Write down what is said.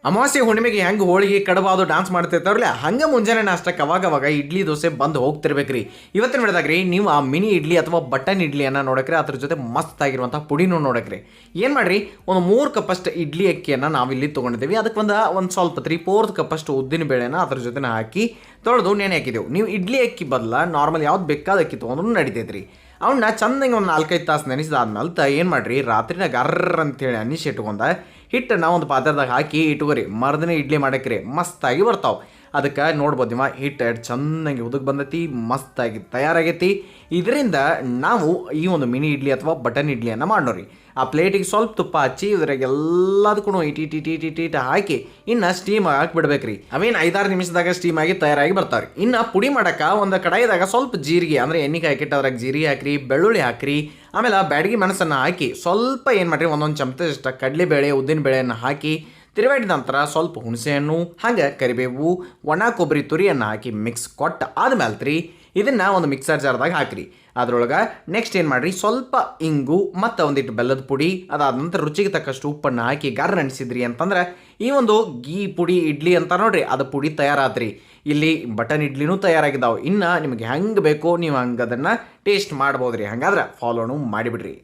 ಅಮಾವಾಸ್ಯೆ ಹುಣ್ಣಿಮೆಗೆ ಹೆಂಗೆ ಹೋಳಿಗೆ ಕಡಬಾದು ಡಾನ್ಸ್ ಮಾಡ್ತಿರ್ತಾವ್ರಲ್ಲ ಹಂಗೆ ಮುಂಜಾನೆ ನಾಷ್ಟಕ್ಕೆ ಅವಾಗ ಇಡ್ಲಿ ದೋಸೆ ಬಂದು ಹೋಗ್ತಿರ್ಬೇಕ್ರಿ. ಇವತ್ತಿನ ಬೆಳೆದಾಗ್ರಿ ನೀವು ಆ ಮಿನಿ ಇಡ್ಲಿ ಅಥವಾ ಬಟನ್ ಇಡ್ಲಿಯನ್ನು ನೋಡಕ್ರಿ, ಅದ್ರ ಜೊತೆ ಮಸ್ತ್ ಆಗಿರುವಂಥ ಪುಡಿನೂ ನೋಡಕ್ರಿ. ಏನು ಮಾಡ್ರಿ, ಒಂದು 3 ಕಪ್ಪಷ್ಟು ಇಡ್ಲಿ ಅಕ್ಕಿಯನ್ನು ನಾವಿಲ್ಲಿ ತೊಗೊಂಡಿದ್ದೀವಿ. ಅದಕ್ಕೆ ಒಂದು ಸ್ವಲ್ಪ 3/4 ಕಪ್ಪಷ್ಟು ಉದ್ದಿನ ಬೇಳೆನ ಅದ್ರ ಜೊತೆ ಹಾಕಿ ತೊಳೆದು ನೆನೆ ಹಾಕಿದೆವು. ನೀವು ಇಡ್ಲಿ ಅಕ್ಕಿ ಬದಲ ನಾರ್ಮಲ್ ಯಾವ್ದು ಬೇಕಾದ ಅಕ್ಕಿ ತೊಗೊಂಡ್ರು ನಡಿತೈತ್ರಿ. ಅವನ್ನ ಚಂದಂಗೆ ಒಂದು 4-5 ತಾಸು ನೆನೆಸಿದಾದ್ಮೇಲೆ ಏನು ಮಾಡ್ರಿ, ರಾತ್ರಿನ ಗರ್ರ ಅಂತೇಳಿ ಅನ್ನಿಸಿ ಇಟ್ಕೊಂಡ ಹಿಟ್ಟನ್ನು ಒಂದು ಪಾತ್ರದಾಗ ಹಾಕಿ ಇಟ್ಕೋರಿ. ಮರ್ದಿನ ಇಡ್ಲಿ ಮಾಡಕ್ರಿ ಮಸ್ತಾಗಿ ಬರ್ತಾವೆ. ಅದಕ್ಕೆ ನೋಡ್ಬೋದು ನೀವು ಹಿಟ್ಟು ಚೆನ್ನಾಗಿ ಉದಕ್ ಬಂದೈತಿ, ಮಸ್ತಾಗಿ ತಯಾರಾಗೈತಿ. ಇದರಿಂದ ನಾವು ಈ ಒಂದು ಮಿನಿ ಇಡ್ಲಿ ಅಥವಾ ಬಟನ್ ಇಡ್ಲಿಯನ್ನು ಮಾಡೋರಿ. ಆ ಪ್ಲೇಟಿಗೆ ಸ್ವಲ್ಪ ತುಪ್ಪ ಹಚ್ಚಿ ಇದ್ರಾಗ ಎಲ್ಲದಕ್ಕೂ ಇಟ್ ಹಾಕಿ ಇನ್ನು ಸ್ಟೀಮ್ ಹಾಕಿಬಿಡ್ಬೇಕ್ರಿ. ಅವೇನು 5-6 ನಿಮಿಷದಾಗ ಸ್ಟೀಮ್ ಆಗಿ ತಯಾರಾಗಿ ಬರ್ತಾವ್ರಿ. ಇನ್ನು ಪುಡಿ ಮಾಡೋಕೆ ಒಂದು ಕಡಾಯಿದಾಗ ಸ್ವಲ್ಪ ಜೀರಿಗೆ ಅಂದರೆ ಎಣ್ಣೆ ಹಾಕಿಟ್ಟು ಅದ್ರಾಗ ಜೀರಿಗೆ ಹಾಕ್ರಿ, ಬೆಳ್ಳುಳ್ಳಿ ಹಾಕ್ರಿ, ಆಮೇಲೆ ಬ್ಯಾಡಗಿ ಮೆಣಸನ್ನು ಹಾಕಿ ಸ್ವಲ್ಪ ಏನು ಮಾಡಿರಿ, ಒಂದೊಂದು ಚಮಚದಷ್ಟು ಕಡಲೆಬೇಳೆ ಉದ್ದಿನ ಬೇಳೆಯನ್ನು ಹಾಕಿ ತಿರುವಾಡಿದ ನಂತರ ಸ್ವಲ್ಪ ಹುಣಸೆಹಣ್ಣು ಹಾಗೆ ಕರಿಬೇವು ಒಣ ಕೊಬ್ಬರಿ ತುರಿಯನ್ನು ಹಾಕಿ ಮಿಕ್ಸ್ ಕೊಟ್ಟು ಆದ್ಮೇಲೆ ಇದನ್ನು ಒಂದು ಮಿಕ್ಸರ್ ಜಾರ್ದಾಗ ಹಾಕಿರಿ. ಅದ್ರೊಳಗೆ ನೆಕ್ಸ್ಟ್ ಏನು ಮಾಡಿರಿ, ಸ್ವಲ್ಪ ಇಂಗು ಮತ್ತು ಒಂದಿಟ್ಟು ಬೆಲ್ಲದ ಪುಡಿ, ಅದಾದ ನಂತರ ರುಚಿಗೆ ತಕ್ಕಷ್ಟು ಉಪ್ಪನ್ನು ಹಾಕಿ ಗರ್ರ ಅಣಿಸಿದ್ರಿ ಅಂತಂದ್ರೆ ಈ ಒಂದು ಗೀ ಪುಡಿ ಇಡ್ಲಿ ಅಂತ ನೋಡ್ರಿ, ಅದು ಪುಡಿ ತಯಾರಾದ್ರಿ. ಇಲ್ಲಿ ಬಟನ್ ಇಡ್ಲಿನೂ ತಯಾರಾಗಿದ್ದಾವೆ. ಇನ್ನು ನಿಮಗೆ ಹೆಂಗೆ ಬೇಕೋ ನೀವು ಹಂಗೆ ಅದನ್ನು ಟೇಸ್ಟ್ ಮಾಡ್ಬೋದ್ರಿ. ಹಂಗಾದ್ರೆ ಫಾಲೋನು ಮಾಡಿಬಿಡ್ರಿ.